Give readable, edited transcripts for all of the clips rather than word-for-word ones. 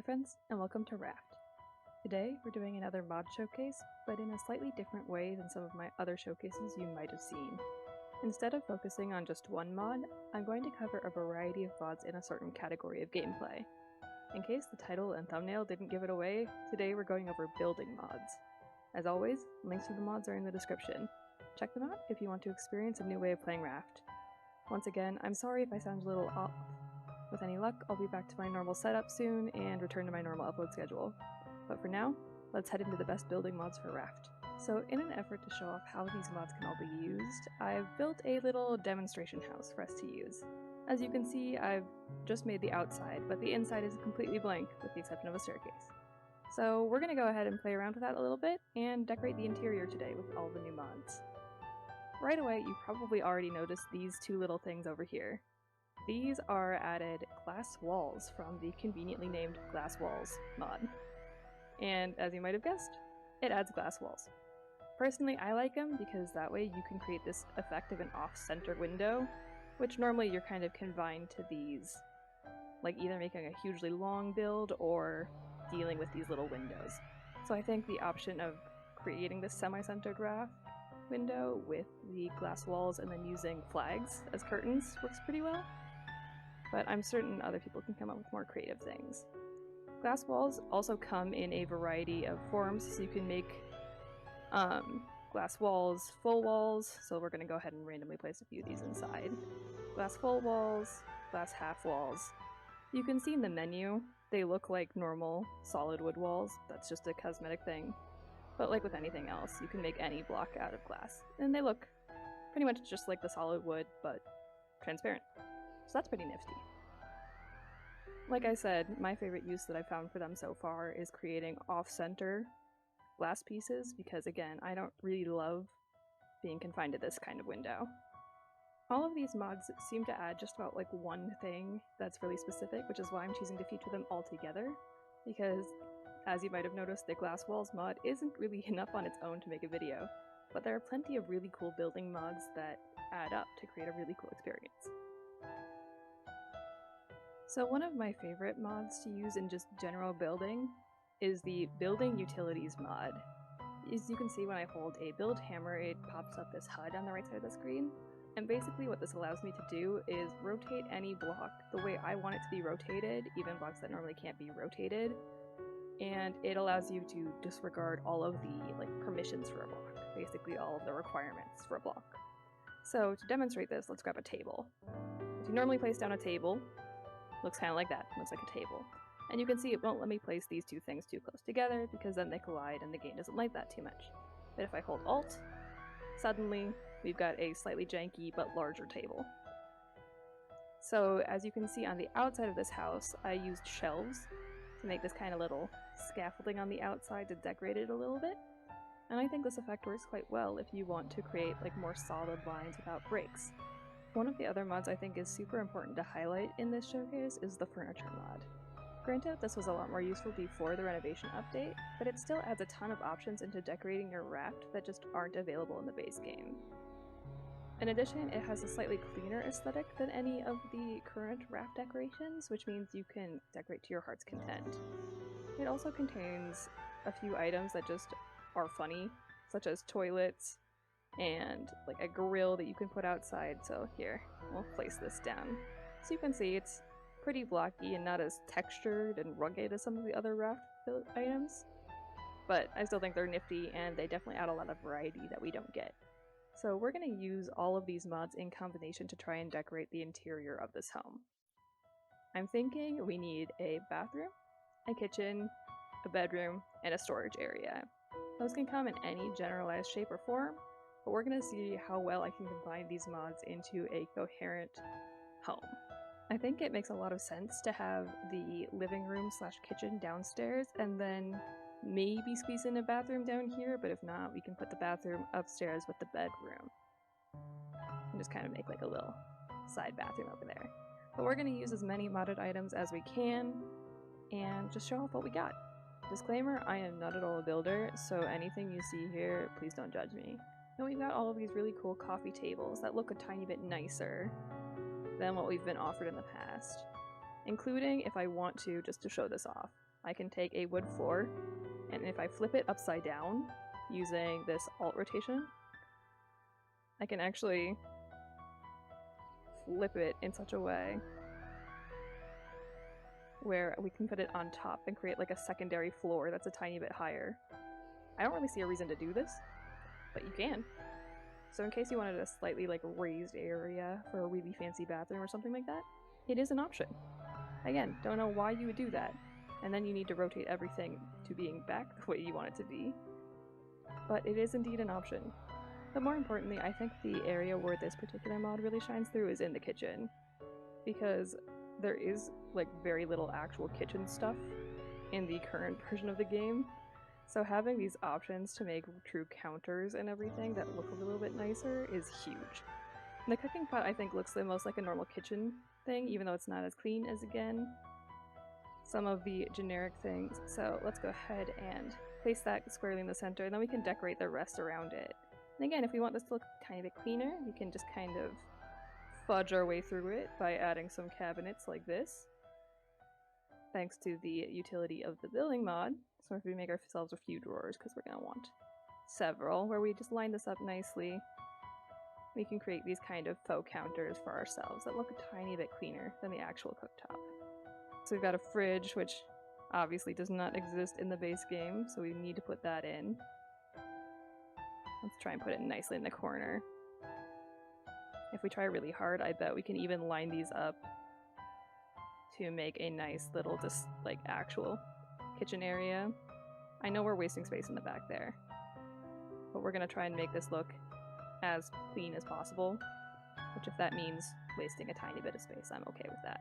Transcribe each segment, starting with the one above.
friends, and welcome to Raft. Today, we're doing another mod showcase, but in a slightly different way than some of my other showcases you might have seen. Instead of focusing on just one mod, I'm going to cover a variety of mods in a certain category of gameplay. In case the title and thumbnail didn't give it away, today we're going over building mods. As always, links to the mods are in the description. Check them out if you want to experience a new way of playing Raft. Once again, I'm sorry if I sound a little off. With any luck, I'll be back to my normal setup soon and return to my normal upload schedule. But for now, let's head into the best building mods for Raft. So in an effort to show off how these mods can all be used, I've built a little demonstration house for us to use. As you can see, I've just made the outside, but the inside is completely blank with the exception of a staircase. So we're going to go ahead and play around with that a little bit and decorate the interior today with all the new mods. Right away, you probably already noticed these two little things over here. These are added glass walls from the conveniently named Glass Walls mod. And as you might have guessed, it adds glass walls. Personally, I like them because that way you can create this effect of an off-center window, which normally you're kind of confined to these, like either making a hugely long build or dealing with these little windows. So I think the option of creating this semi-centered Raft window with the glass walls and then using flags as curtains works pretty well. But I'm certain other people can come up with more creative things. Glass walls also come in a variety of forms, so you can make glass walls, full walls, so we're going to go ahead and randomly place a few of these inside. Glass full walls, glass half walls. You can see in the menu, they look like normal solid wood walls, that's just a cosmetic thing. But like with anything else, you can make any block out of glass, and they look pretty much just like the solid wood, but transparent. So that's pretty nifty. Like I said, my favorite use that I've found for them so far is creating off-center glass pieces, because again, I don't really love being confined to this kind of window. All of these mods seem to add just about like one thing that's really specific, which is why I'm choosing to feature them all together, because as you might have noticed, the Glass Walls mod isn't really enough on its own to make a video, but there are plenty of really cool building mods that add up to create a really cool experience. So one of my favorite mods to use in just general building is the Building Utilities mod. As you can see, when I hold a build hammer, it pops up this HUD on the right side of the screen. And basically what this allows me to do is rotate any block the way I want it to be rotated, even blocks that normally can't be rotated. And it allows you to disregard all of the permissions for a block, basically all of the requirements for a block. So to demonstrate this, let's grab a table. If you normally place down a table, looks kind of like that, looks like a table. And you can see it won't let me place these two things too close together because then they collide and the game doesn't like that too much. But if I hold Alt, suddenly we've got a slightly janky but larger table. So as you can see on the outside of this house, I used shelves to make this kind of little scaffolding on the outside to decorate it a little bit. And I think this effect works quite well if you want to create more solid lines without breaks. One of the other mods I think is super important to highlight in this showcase is the furniture mod. Granted, this was a lot more useful before the renovation update, but it still adds a ton of options into decorating your raft that just aren't available in the base game. In addition, it has a slightly cleaner aesthetic than any of the current raft decorations, which means you can decorate to your heart's content. It also contains a few items that just are funny, such as toilets, and a grill that you can put outside. So here, we'll place this down. So you can see it's pretty blocky and not as textured and rugged as some of the other Raft build items, but I still think they're nifty and they definitely add a lot of variety that we don't get. So we're going to use all of these mods in combination to try and decorate the interior of this home. I'm thinking we need a bathroom, a kitchen, a bedroom, and a storage area. Those can come in any generalized shape or form, but we're going to see how well I can combine these mods into a coherent home. I think it makes a lot of sense to have the living room / kitchen downstairs and then maybe squeeze in a bathroom down here, but if not, we can put the bathroom upstairs with the bedroom. And just kind of make a little side bathroom over there. But we're going to use as many modded items as we can and just show off what we got. Disclaimer, I am not at all a builder, so anything you see here, please don't judge me. And we've got all of these really cool coffee tables that look a tiny bit nicer than what we've been offered in the past, including, if I want to, just to show this off, I can take a wood floor, and if I flip it upside down using this alt rotation, I can actually flip it in such a way where we can put it on top and create like a secondary floor that's a tiny bit higher. I don't really see a reason to do this, but you can. So in case you wanted a slightly like raised area for a really fancy bathroom or something like that, it is an option. Again, don't know why you would do that. And then you need to rotate everything to being back the way you want it to be. But it is indeed an option. But more importantly, I think the area where this particular mod really shines through is in the kitchen. Because there is like very little actual kitchen stuff in the current version of the game. So having these options to make true counters and everything that look a little bit nicer is huge. And the cooking pot I think looks the most like a normal kitchen thing, even though it's not as clean as, again, some of the generic things. So let's go ahead and place that squarely in the center, and then we can decorate the rest around it. And again, if we want this to look a tiny bit cleaner, we can just kind of fudge our way through it by adding some cabinets like this, thanks to the utility of the building mod. So if we make ourselves a few drawers, because we're going to want several, where we just line this up nicely, we can create these kind of faux counters for ourselves that look a tiny bit cleaner than the actual cooktop. So we've got a fridge, which obviously does not exist in the base game, so we need to put that in. Let's try and put it nicely in the corner. If we try really hard, I bet we can even line these up to make a nice little just like actual kitchen area. I know we're wasting space in the back there, but we're gonna try and make this look as clean as possible, which if that means wasting a tiny bit of space, I'm okay with that.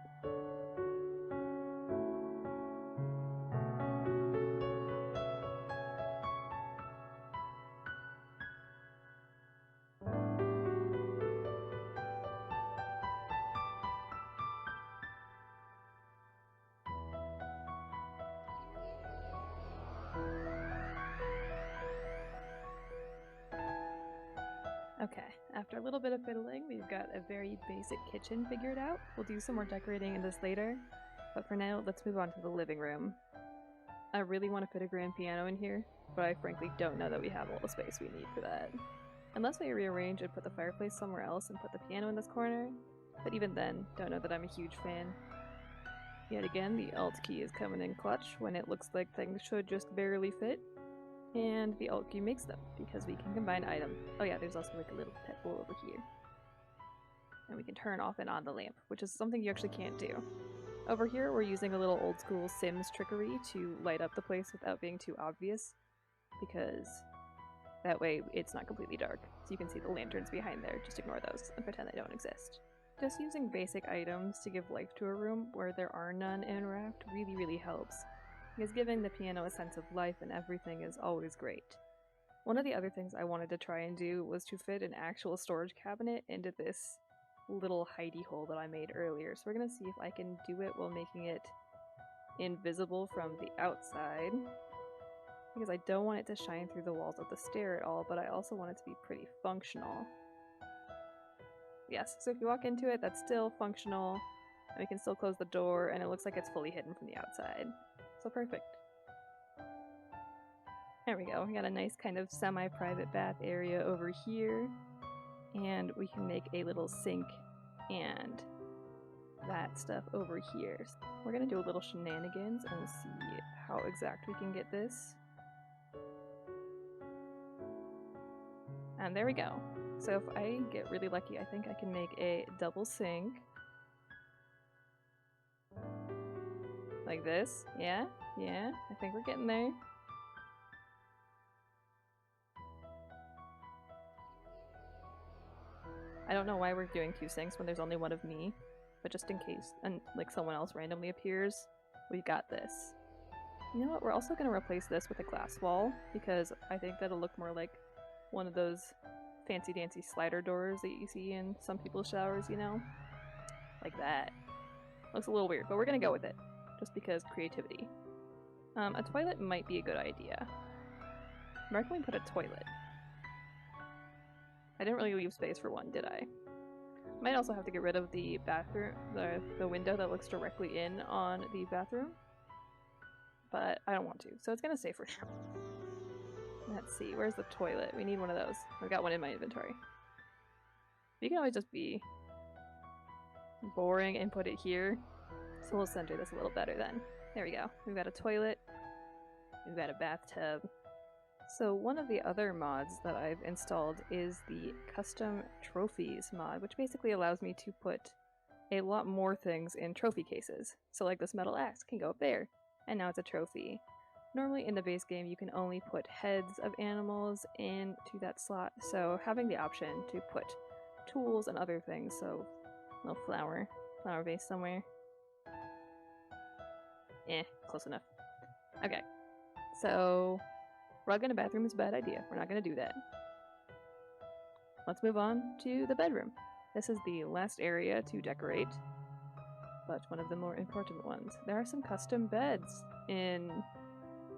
Okay, after a little bit of fiddling, we've got a very basic kitchen figured out. We'll do some more decorating in this later, but for now, let's move on to the living room. I really want to fit a grand piano in here, but I frankly don't know that we have all the space we need for that. Unless we rearrange and put the fireplace somewhere else and put the piano in this corner, but even then, don't know that I'm a huge fan. Yet again, the Alt key is coming in clutch when it looks like things should just barely fit. And the Alt key makes them, because we can combine items. Oh yeah, there's also like a little pebble over here. And we can turn off and on the lamp, which is something you actually can't do. Over here, we're using a little old school Sims trickery to light up the place without being too obvious, because that way it's not completely dark. So you can see the lanterns behind there, just ignore those and pretend they don't exist. Just using basic items to give life to a room where there are none in Raft really helps, because giving the piano a sense of life and everything is always great. One of the other things I wanted to try and do was to fit an actual storage cabinet into this little hidey hole that I made earlier. So we're going to see if I can do it while making it invisible from the outside, because I don't want it to shine through the walls of the stair at all, but I also want it to be pretty functional. Yes, so if you walk into it, that's still functional, and we can still close the door, and it looks like it's fully hidden from the outside. So perfect. There we go, we got a nice kind of semi-private bath area over here, and we can make a little sink and that stuff over here. So we're gonna do a little shenanigans and see how exact we can get this. And there we go. So if I get really lucky, I think I can make a double sink. Like this. Yeah, I think we're getting there. I don't know why we're doing two sinks when there's only one of me, but just in case, and like someone else randomly appears, we got this. You know what, we're also going to replace this with a glass wall, because I think that'll look more like one of those fancy-dancy slider doors that you see in some people's showers, you know? Like that. Looks a little weird, but we're going to go with it, just because creativity. A toilet might be a good idea. Where can we put a toilet? I didn't really leave space for one, did I? Might also have to get rid of the bathroom, the window that looks directly in on the bathroom. but I don't want to, so it's gonna stay for now. Let's see, where's the toilet? We need one of those. I've got one in my inventory. You can always just be boring and put it here, so we'll center this a little better then. There we go. We've got a toilet. We've got a bathtub. So one of the other mods that I've installed is the custom trophies mod, which basically allows me to put a lot more things in trophy cases. So like this metal axe can go up there, and now it's a trophy. Normally in the base game you can only put heads of animals into that slot, so having the option to put tools and other things, so a little flower vase somewhere. Close enough. Okay, so rug in a bathroom is a bad idea. We're not going to do that. Let's move on to the bedroom. This is the last area to decorate, but one of the more important ones. There are some custom beds in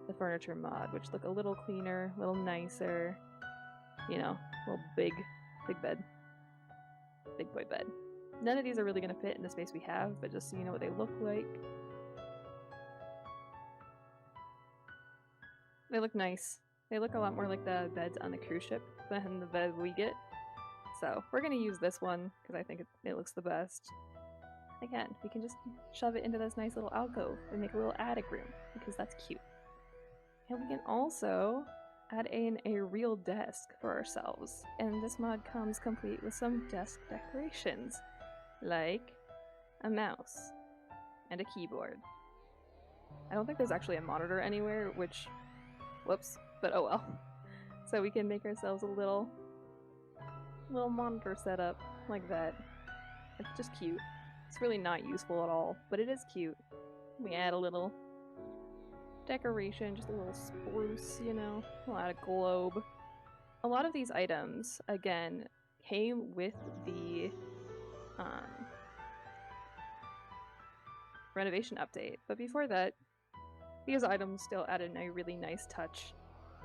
the furniture mod, which look a little cleaner, a little nicer. You know, a little big bed. Big boy bed. None of these are really going to fit in the space we have, but just so you know what they look like. They look nice. They look a lot more like the beds on the cruise ship than the bed we get. So we're going to use this one because I think it looks the best. Again, we can just shove it into this nice little alcove and make a little attic room because that's cute. And we can also add in a real desk for ourselves. And this mod comes complete with some desk decorations, like a mouse and a keyboard. I don't think there's actually a monitor anywhere, which, whoops, but oh well. So we can make ourselves a little monitor setup like that. It's just cute. It's really not useful at all, but it is cute. We add a little decoration, just a little spruce, you know, we'll add a globe. A lot of these items, again, came with the renovation update, but before that, these items still added a really nice touch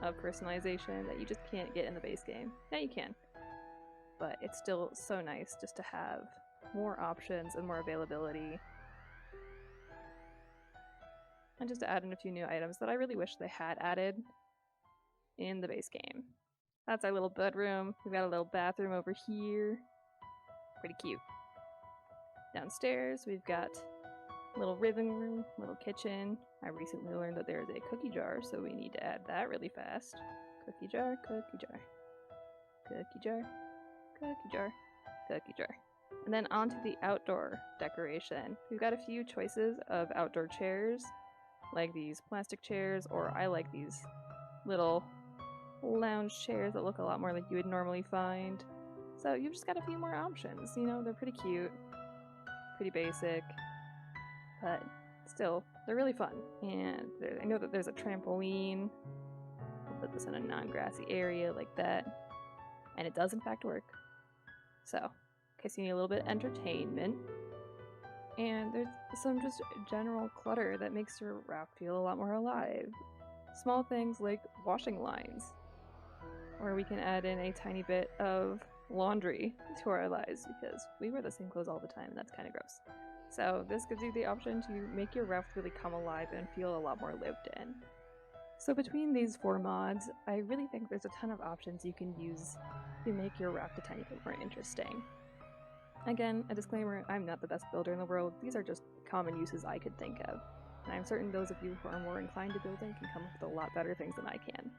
of personalization that you just can't get in the base game. Now you can, but it's still so nice just to have more options and more availability. And just to add in a few new items that I really wish they had added in the base game. That's our little bedroom. We've got a little bathroom over here. Pretty cute. Downstairs, we've got a little living room, little kitchen. I recently learned that there is a cookie jar, so we need to add that really fast. Cookie jar, cookie jar. Cookie jar, cookie jar, cookie jar. And then onto the outdoor decoration. We've got a few choices of outdoor chairs, like these plastic chairs, or I like these little lounge chairs that look a lot more like you would normally find. So you've just got a few more options, you know, they're pretty cute, pretty basic, but still, they're really fun. And I know that there's a trampoline. We'll put this in a non-grassy area like that, and it does in fact work. So, in case you need a little bit of entertainment. And there's some just general clutter that makes your raft feel a lot more alive. Small things like washing lines, where we can add in a tiny bit of laundry to our lives because we wear the same clothes all the time and that's kind of gross. So this gives you the option to make your raft really come alive and feel a lot more lived in. So between these 4 mods, I really think there's a ton of options you can use to make your raft a tiny bit more interesting. Again, a disclaimer, I'm not the best builder in the world, these are just common uses I could think of. And I'm certain those of you who are more inclined to building can come up with a lot better things than I can.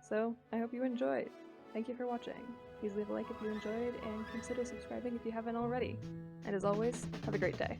So, I hope you enjoyed. Thank you for watching. Please leave a like if you enjoyed, and consider subscribing if you haven't already. And as always, have a great day.